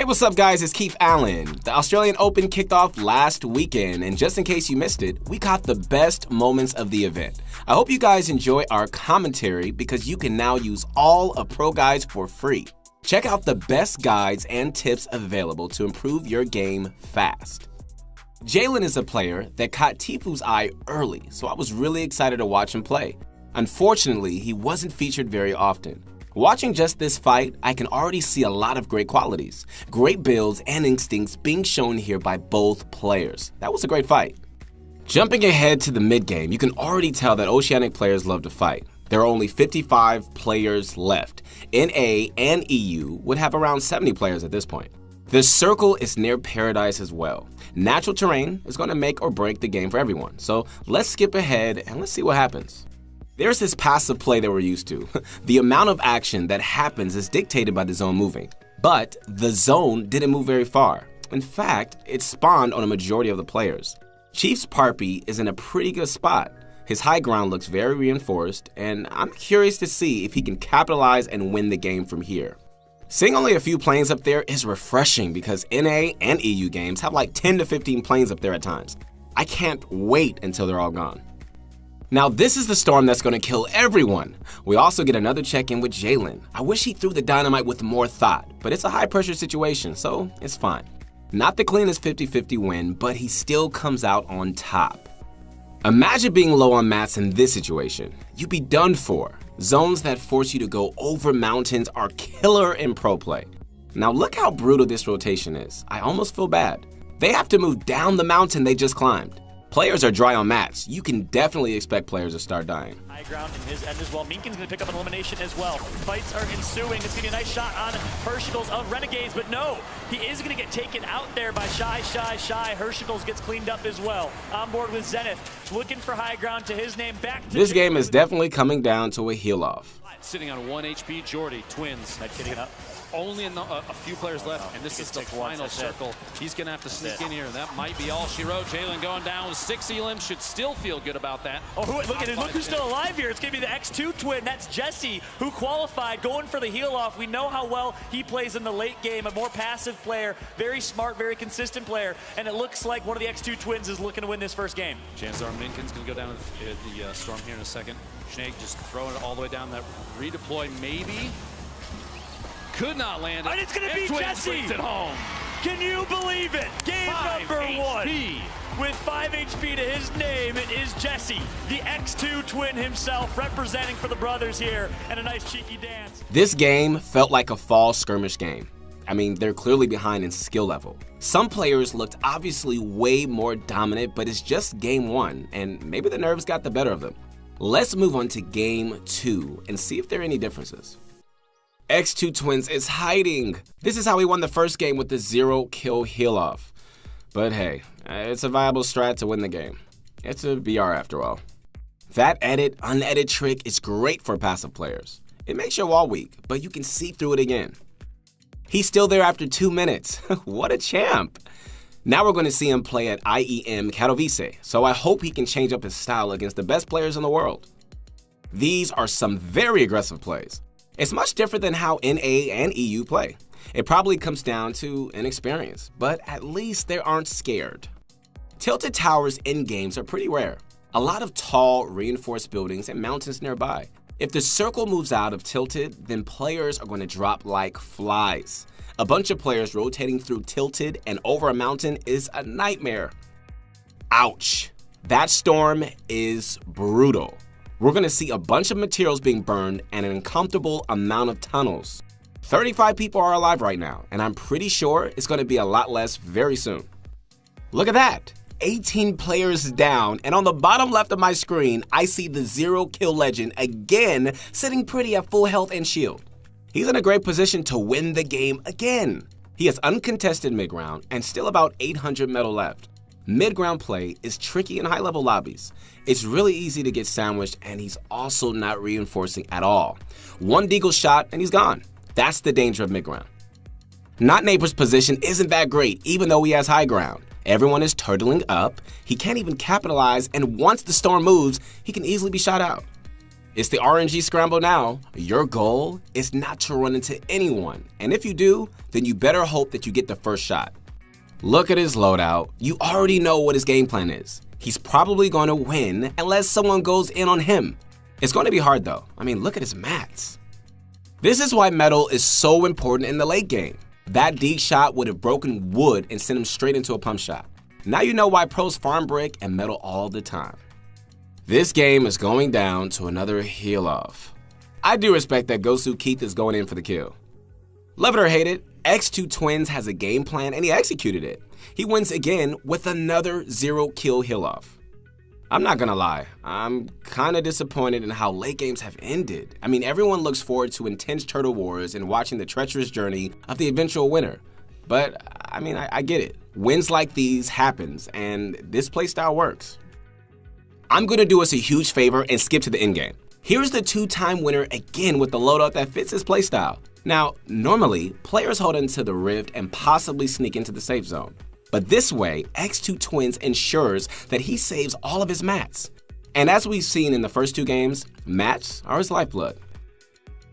Hey, what's up, guys? It's Keith Allen. The Australian Open kicked off last weekend, and just in case you missed it, we caught the best moments of the event. I hope you guys enjoy our commentary because you can now use all of Pro Guides for free. Check out the best guides and tips available to improve your game fast. Jalen is a player that caught Tifu's eye early, so I was really excited to watch him play. Unfortunately, he wasn't featured very often. Watching just this fight, I can already see a lot of great qualities, great builds and instincts being shown here by both players. That was a great fight. Jumping ahead to the mid-game, you can already tell that Oceanic players love to fight. There are only 55 players left. NA and EU would have around 70 players at this point. The circle is near paradise as well. Natural terrain is going to make or break the game for everyone, so let's skip ahead and let's see what happens. There's this passive play that we're used to. The amount of action that happens is dictated by the zone moving. But the zone didn't move very far. In fact, it spawned on a majority of the players. Chief's Parpy is in a pretty good spot. His high ground looks very reinforced, and I'm curious to see if he can capitalize and win the game from here. Seeing only a few planes up there is refreshing because NA and EU games have like 10 to 15 planes up there at times. I can't wait until they're all gone. Now this is the storm that's going to kill everyone. We also get another check-in with Jalen. I wish he threw the dynamite with more thought, but it's a high-pressure situation, so it's fine. Not the cleanest 50-50 win, but he still comes out on top. Imagine being low on mats in this situation. You'd be done for. Zones that force you to go over mountains are killer in pro play. Now look how brutal this rotation is. I almost feel bad. They have to move down the mountain they just climbed. Players are dry on mats. You can definitely expect players to start dying. High ground in his end as well. Minkin's going to pick up an elimination as well. Fights are ensuing. It's going to be a nice shot on Hershicles of Renegades, but no, he is going to get taken out there by Shy. Hershicles gets cleaned up as well. On board with Zenith, looking for high ground to his name. Back to this game is definitely coming down to a heal off. Sitting on 1 HP, Jordy, Twins. Getting up. Only a few players left, and this is the final circle. He's going to have to sneak in here, and that might be all she wrote. Jalen going down with 6 elims, should still feel good about that. Oh, look who's still alive here. It's going to be the X2 twin. That's Jesse, who qualified, going for the heal off. We know how well he plays in the late game, a more passive player, very smart, very consistent player, and it looks like one of the X2 twins is looking to win this first game. Chances are Minkin's going to go down the storm here in a second. Snake just throwing it all the way down. That redeploy maybe. Could not land it. And it's going to be Jesse. It home. Can you believe it? Game number 1. With 5 HP to his name, it is Jesse, the X2 twin himself, representing for the brothers here, and a nice cheeky dance. This game felt like a fall skirmish game. I mean, they're clearly behind in skill level. Some players looked obviously way more dominant, but it's just game 1, and maybe the nerves got the better of them. Let's move on to game 2 and see if there are any differences. X2 Twins is hiding. This is how he won the first game with the 0-kill heal-off. But hey, it's a viable strat to win the game. It's a BR after all. That unedited trick is great for passive players. It makes your wall weak, but you can see through it again. He's still there after 2 minutes. What a champ. Now we're going to see him play at IEM Katowice, so I hope he can change up his style against the best players in the world. These are some very aggressive plays. It's much different than how NA and EU play. It probably comes down to inexperience, but at least they aren't scared. Tilted towers in games are pretty rare. A lot of tall, reinforced buildings and mountains nearby. If the circle moves out of tilted, then players are going to drop like flies. A bunch of players rotating through tilted and over a mountain is a nightmare. Ouch. That storm is brutal. We're going to see a bunch of materials being burned and an uncomfortable amount of tunnels. 35 people are alive right now, and I'm pretty sure it's going to be a lot less very soon. Look at that! 18 players down, and on the bottom left of my screen, I see the 0-kill legend again sitting pretty at full health and shield. He's in a great position to win the game again. He has uncontested mid-ground and still about 800 metal left. Mid-ground play is tricky in high-level lobbies. It's really easy to get sandwiched, and he's also not reinforcing at all. One deagle shot, and he's gone. That's the danger of mid-ground. Not Neighbor's position isn't that great, even though he has high ground. Everyone is turtling up, he can't even capitalize, and once the storm moves, he can easily be shot out. It's the RNG scramble now. Your goal is not to run into anyone, and if you do, then you better hope that you get the first shot. Look at his loadout. You already know what his game plan is. He's probably going to win unless someone goes in on him. It's going to be hard though. I mean, look at his mats. This is why metal is so important in the late game. That D shot would have broken wood and sent him straight into a pump shot. Now you know why pros farm brick and metal all the time. This game is going down to another heal off. I do respect that Gosu Keith is going in for the kill. Love it or hate it, X2 Twins has a game plan and he executed it. He wins again with another 0-kill heal off. I'm not gonna lie, I'm kinda disappointed in how late games have ended. I mean, everyone looks forward to intense turtle wars and watching the treacherous journey of the eventual winner. But, I mean, I get it. Wins like these happens, and this playstyle works. I'm gonna do us a huge favor and skip to the endgame. Here's the 2-time winner again with the loadout that fits his playstyle. Now, normally, players hold into the rift and possibly sneak into the safe zone. But this way, X2 Twins ensures that he saves all of his mats. And as we've seen in the first 2 games, mats are his lifeblood.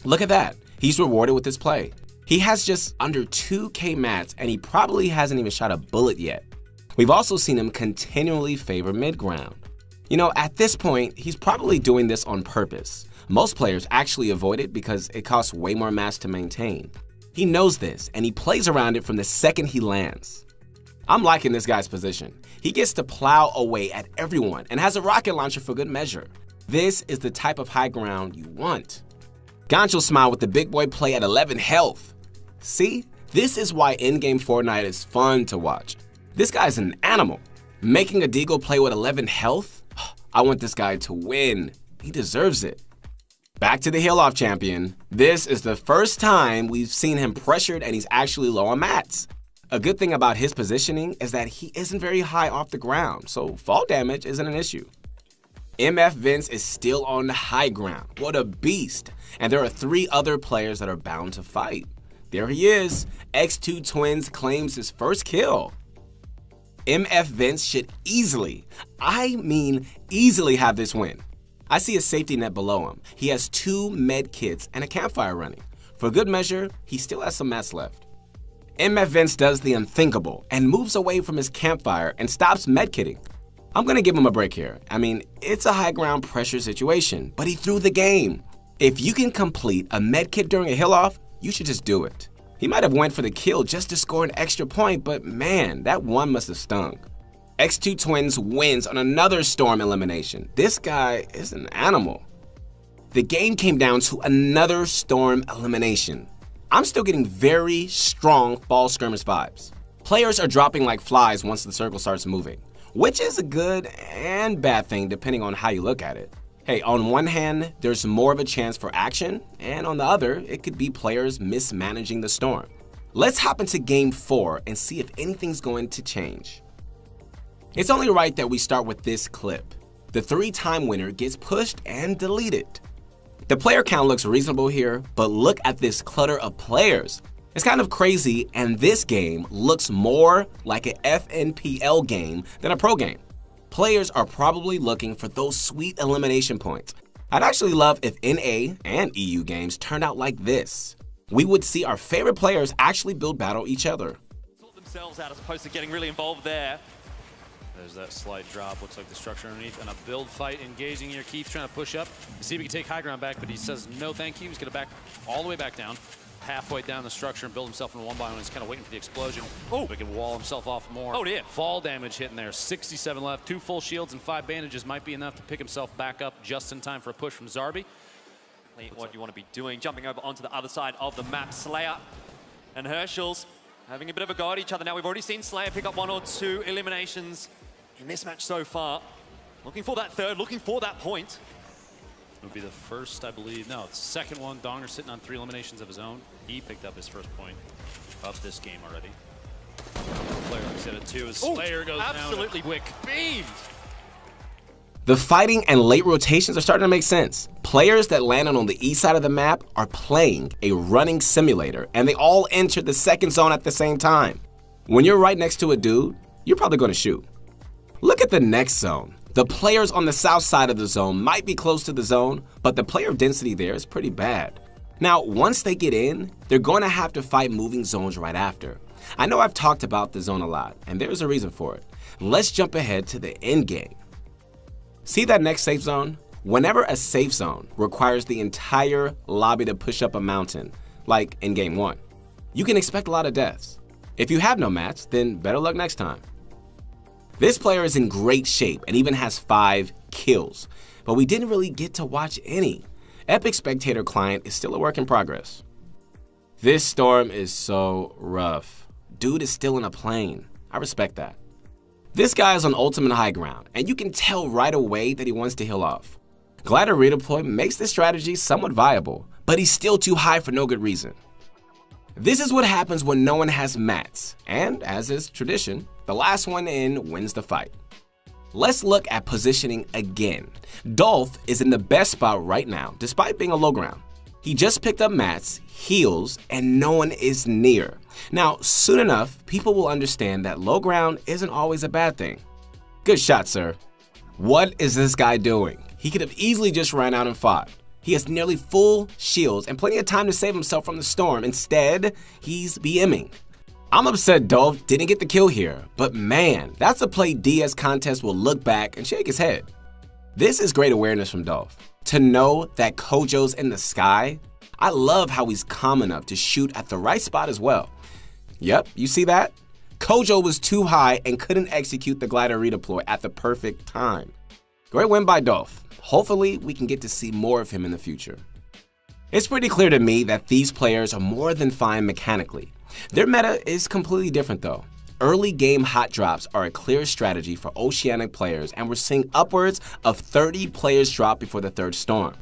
Look at that, he's rewarded with his play. He has just under 2K mats and he probably hasn't even shot a bullet yet. We've also seen him continually favor mid-ground. You know, at this point, he's probably doing this on purpose. Most players actually avoid it because it costs way more mats to maintain. He knows this and he plays around it from the second he lands. I'm liking this guy's position. He gets to plow away at everyone and has a rocket launcher for good measure. This is the type of high ground you want. Gancho smile with the big boy play at 11 health. See, this is why in-game Fortnite is fun to watch. This guy's an animal. Making a Deagle play with 11 health? I want this guy to win. He deserves it. Back to the heal-off champion. This is the first time we've seen him pressured and he's actually low on mats. A good thing about his positioning is that he isn't very high off the ground, so fall damage isn't an issue. MF Vince is still on the high ground. What a beast. And there are 3 other players that are bound to fight. There he is. X2 Twins claims his first kill. MF Vince should easily have this win. I see a safety net below him. He has 2 med kits and a campfire running. For good measure, he still has some mats left. MF Vince does the unthinkable and moves away from his campfire and stops medkitting. I'm gonna give him a break here. I mean, it's a high ground pressure situation, but he threw the game. If you can complete a medkit during a heal off, you should just do it. He might have went for the kill just to score an extra point, but man, that one must have stung. X2 Twins wins on another storm elimination. This guy is an animal. The game came down to another storm elimination. I'm still getting very strong fall skirmish vibes. Players are dropping like flies once the circle starts moving, which is a good and bad thing depending on how you look at it. Hey, on one hand, there's more of a chance for action, and on the other, it could be players mismanaging the storm. Let's hop into Game 4 and see if anything's going to change. It's only right that we start with this clip. The 3-time winner gets pushed and deleted. The player count looks reasonable here, but look at this clutter of players. It's kind of crazy, and this game looks more like an FNPL game than a pro game. Players are probably looking for those sweet elimination points. I'd actually love if NA and EU games turned out like this. We would see our favorite players actually build battle each other. Sort themselves out as opposed to getting really involved there. There's that slight drop, looks like the structure underneath, and a build fight engaging here. Keith trying to push up, see if he can take high ground back, but he says no thank you. He's gonna back all the way back down, halfway down the structure and build himself in a 1-by-1. He's kind of waiting for the explosion. Oh, he can wall himself off more. Oh dear. Fall damage hitting there, 67 left, 2 full shields and 5 bandages might be enough to pick himself back up just in time for a push from Zarbi. What you want to be doing, jumping over onto the other side of the map. Slayer and Herschel's having a bit of a go at each other now. We've already seen Slayer pick up 1 or 2 eliminations in this match so far. Looking for that third, looking for that point. It would be the first, I believe. No, it's the second one. Donger sitting on 3 eliminations of his own. He picked up his first point of this game already. Player looks at it too as Slayer goes down. Absolutely quick. Beamed. The fighting and late rotations are starting to make sense. Players that landed on the east side of the map are playing a running simulator, and they all enter the second zone at the same time. When you're right next to a dude, you're probably going to shoot. Look at the next zone. The players on the south side of the zone might be close to the zone, but the player density there is pretty bad. Now, once they get in, they're going to have to fight moving zones right after. I know I've talked about the zone a lot, and there's a reason for it. Let's jump ahead to the end game. See that next safe zone? Whenever a safe zone requires the entire lobby to push up a mountain, like in Game 1, you can expect a lot of deaths. If you have no mats, then better luck next time. This player is in great shape and even has 5 kills, but we didn't really get to watch any. Epic Spectator Client is still a work in progress. This storm is so rough. Dude is still in a plane. I respect that. This guy is on ultimate high ground, and you can tell right away that he wants to heal off. Glider redeploy makes this strategy somewhat viable, but he's still too high for no good reason. This is what happens when no one has mats, and as is tradition, the last one in wins the fight. Let's look at positioning again. Dolph is in the best spot right now, despite being a low ground. He just picked up mats, heals, and no one is near. Now, soon enough, people will understand that low ground isn't always a bad thing. Good shot, sir. What is this guy doing? He could have easily just ran out and fought. He has nearly full shields and plenty of time to save himself from the storm. Instead, he's BMing. I'm upset Dolph didn't get the kill here, but man, that's a play DS Contest will look back and shake his head. This is great awareness from Dolph. To know that Kojo's in the sky, I love how he's calm enough to shoot at the right spot as well. Yep, you see that? Kojo was too high and couldn't execute the glider redeploy at the perfect time. Great win by Dolph. Hopefully, we can get to see more of him in the future. It's pretty clear to me that these players are more than fine mechanically. Their meta is completely different though. Early game hot drops are a clear strategy for Oceanic players, and we're seeing upwards of 30 players drop before the third storm.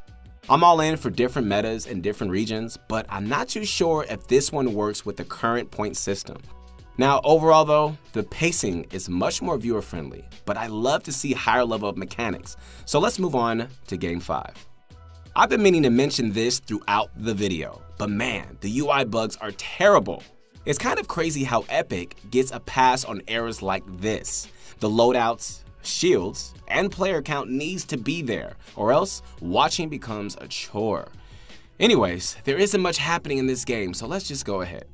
I'm all in for different metas in different regions, but I'm not too sure if this one works with the current point system. Now, overall though, the pacing is much more viewer friendly, but I love to see higher level of mechanics. So let's move on to Game 5. I've been meaning to mention this throughout the video, but man, the UI bugs are terrible. It's kind of crazy how Epic gets a pass on errors like this. The loadouts, shields, and player count needs to be there, or else watching becomes a chore. Anyways, there isn't much happening in this game, so let's just go ahead.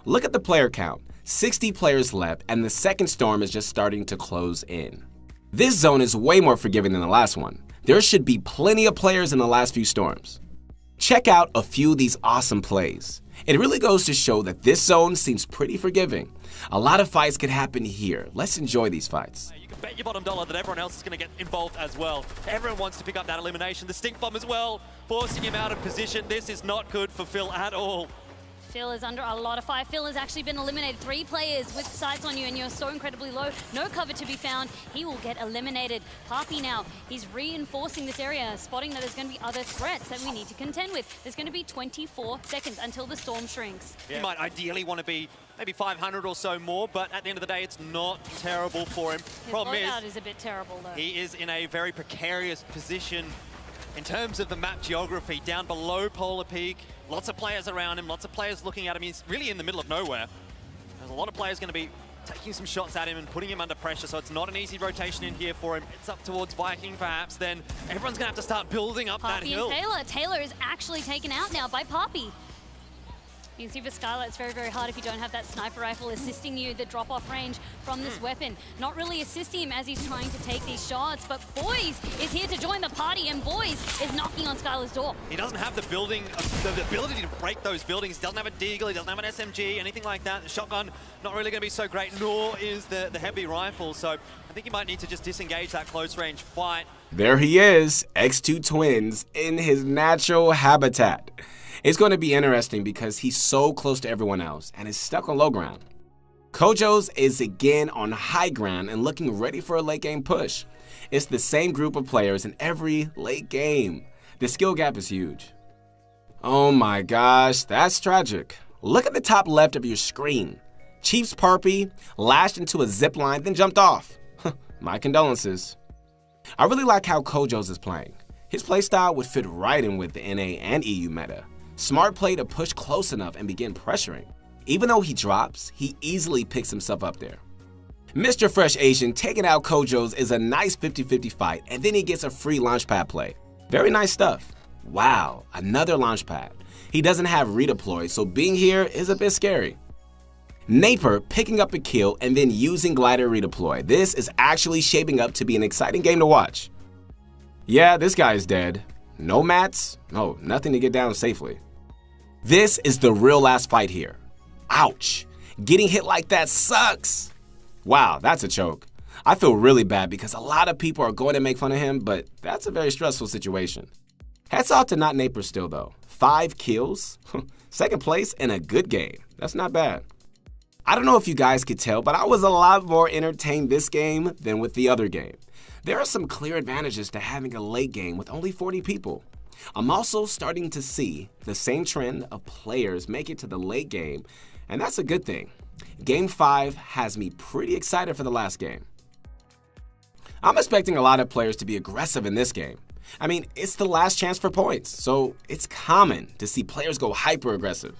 Look at the player count, 60 players left, and the second storm is just starting to close in. This zone is way more forgiving than the last one. There should be plenty of players in the last few storms. Check out a few of these awesome plays. It really goes to show that this zone seems pretty forgiving. A lot of fights could happen here. Let's enjoy these fights. You can bet your bottom dollar that everyone else is going to get involved as well. Everyone wants to pick up that elimination. The stink bomb as well, forcing him out of position. This is not good for Phil at all. Phil is under a lot of fire. Phil has actually been eliminated. 3 players with sights on you, and you're so incredibly low. No cover to be found. He will get eliminated. Papi now, he's reinforcing this area, spotting that there's going to be other threats that we need to contend with. There's going to be 24 seconds until the storm shrinks. Yeah. He might ideally want to be maybe 500 or so more, but at the end of the day, it's not terrible for him. His Problem loadout is a bit terrible, though. He is in a very precarious position in terms of the map geography, down below Polar Peak. Lots of players around him, lots of players looking at him. He's really in the middle of nowhere. There's a lot of players going to be taking some shots at him and putting him under pressure, so it's not an easy rotation in here for him. It's up towards Viking, perhaps. Then everyone's going to have to start building up that hill. Papi and Taylor. Taylor is actually taken out now by Papi. You can see for Skylar, it's very, very hard if you don't have that sniper rifle assisting you, the drop-off range from this weapon. Not really assisting him as he's trying to take these shots, but Boys is here to join the party, and Boys is knocking on Skylar's door. He doesn't have the building, the ability to break those buildings. He doesn't have a deagle, he doesn't have an SMG, anything like that. The shotgun, not really going to be so great, nor is the heavy rifle. So I think he might need to just disengage that close range fight. There he is, X2 Twins in his natural habitat. It's going to be interesting because he's so close to everyone else and is stuck on low ground. Kojo's is again on high ground and looking ready for a late game push. It's the same group of players in every late game. The skill gap is huge. Oh my gosh, that's tragic. Look at the top left of your screen. Chief's Papi lashed into a zip line, then jumped off. My condolences. I really like how Kojo's is playing. His playstyle would fit right in with the NA and EU meta. Smart play to push close enough and begin pressuring. Even though he drops, he easily picks himself up there. Mr. Fresh Asian taking out Kojo's is a nice 50-50 fight, and then he gets a free launchpad play. Very nice stuff. Wow, another launchpad. He doesn't have redeploy, so being here is a bit scary. Naper picking up a kill and then using glider redeploy. This is actually shaping up to be an exciting game to watch. Yeah, this guy is dead. No mats, no, nothing to get down safely. This is the real last fight here. Ouch, getting hit like that sucks. Wow, that's a choke. I feel really bad because a lot of people are going to make fun of him, but that's a very stressful situation. Hats off to Not Naper still though. 5 kills, second place in a good game. That's not bad. I don't know if you guys could tell, but I was a lot more entertained this game than with the other game. There are some clear advantages to having a late game with only 40 people. I'm also starting to see the same trend of players make it to the late game, and that's a good thing. Game 5 has me pretty excited for the last game. I'm expecting a lot of players to be aggressive in this game. I mean, it's the last chance for points, so it's common to see players go hyper aggressive.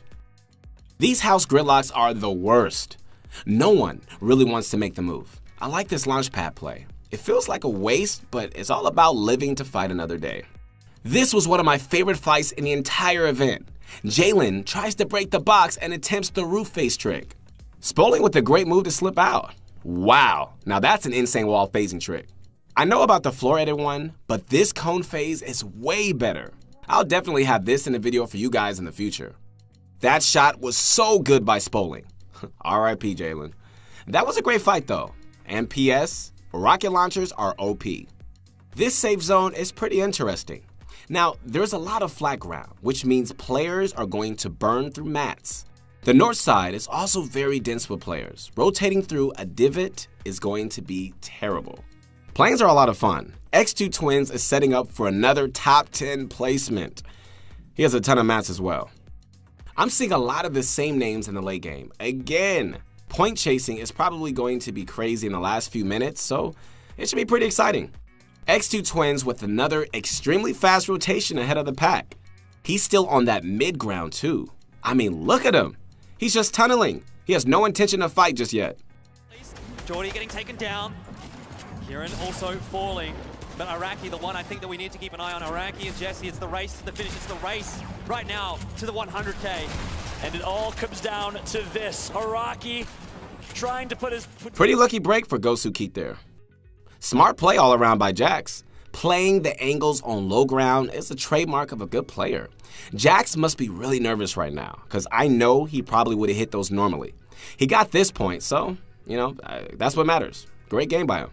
These house gridlocks are the worst. No one really wants to make the move. I like this launchpad play. It feels like a waste, but it's all about living to fight another day. This was one of my favorite fights in the entire event. Jalen tries to break the box and attempts the roof face trick. Spoling with a great move to slip out. Wow, now that's an insane wall phasing trick. I know about the floor edit one, but this cone phase is way better. I'll definitely have this in a video for you guys in the future. That shot was so good by Spoling. RIP Jalen. That was a great fight though. And PS, rocket launchers are OP. This safe zone is pretty interesting. Now, there's a lot of flat ground, which means players are going to burn through mats. The north side is also very dense with players. Rotating through a divot is going to be terrible. Planes are a lot of fun. X2 Twins is setting up for another top 10 placement. He has a ton of mats as well. I'm seeing a lot of the same names in the late game. Again, point chasing is probably going to be crazy in the last few minutes, so it should be pretty exciting. X2 Twins with another extremely fast rotation ahead of the pack. He's still on that mid ground too. I mean, look at him. He's just tunneling. He has no intention to fight just yet. Geordie getting taken down. Kieran also falling. But Iraqi, the one I think that we need to keep an eye on. Iraqi and Jesse, it's the race to the finish. It's the race right now to the 100K. And it all comes down to this. Iraqi trying to put his... Pretty lucky break for Gosu Keat there. Smart play all around by Jax. Playing the angles on low ground is a trademark of a good player. Jax must be really nervous right now, because I know he probably would have hit those normally. He got this point, so, that's what matters. Great game by him.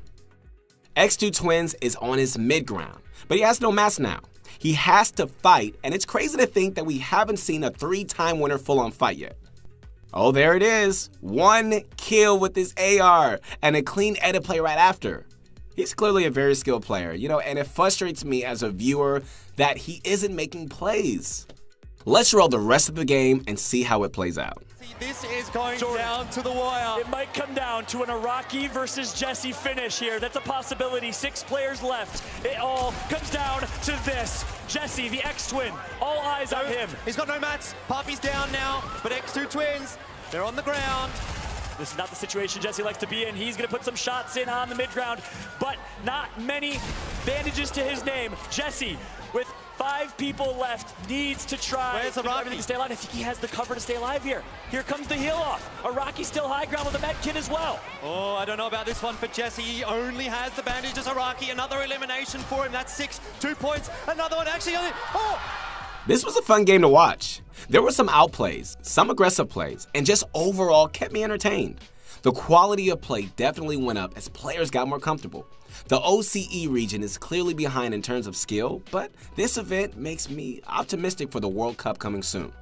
X2 Twins is on his mid ground, but he has no mats now. He has to fight, and it's crazy to think that we haven't seen a 3-time winner full-on fight yet. Oh, there it is. 1 kill with his AR, and a clean edit play right after. He's clearly a very skilled player, and it frustrates me as a viewer that he isn't making plays. Let's roll the rest of the game and see how it plays out. This is going down to the wire. It might come down to an Iraqi versus Jesse finish here. That's a possibility. 6 players left. It all comes down to this. Jesse, the X-Twin, all eyes on him. He's got no mats. Poppy's down now, but X2 Twins, they're on the ground. This is not the situation Jesse likes to be in. He's going to put some shots in on the mid-ground, but not many bandages to his name. Jesse, with 5 people left, needs to try to stay alive. I think he has the cover to stay alive here. Here comes the heal off. Iraqi still high ground with a med kit as well. Oh, I don't know about this one for Jesse. He only has the bandages. Iraqi, another elimination for him. That's 6, 2 points. Another one actually. This was a fun game to watch. There were some outplays, some aggressive plays, and just overall kept me entertained. The quality of play definitely went up as players got more comfortable. The OCE region is clearly behind in terms of skill, but this event makes me optimistic for the World Cup coming soon.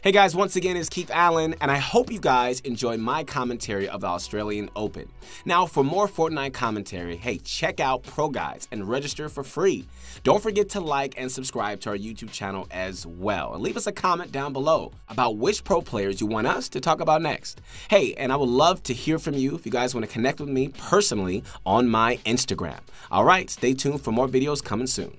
Hey guys, once again, it's Keith Allen, and I hope you guys enjoyed my commentary of the Australian Open. Now, for more Fortnite commentary, hey, check out Pro Guides and register for free. Don't forget to like and subscribe to our YouTube channel as well, and leave us a comment down below about which pro players you want us to talk about next. Hey, and I would love to hear from you if you guys want to connect with me personally on my Instagram. All right, stay tuned for more videos coming soon.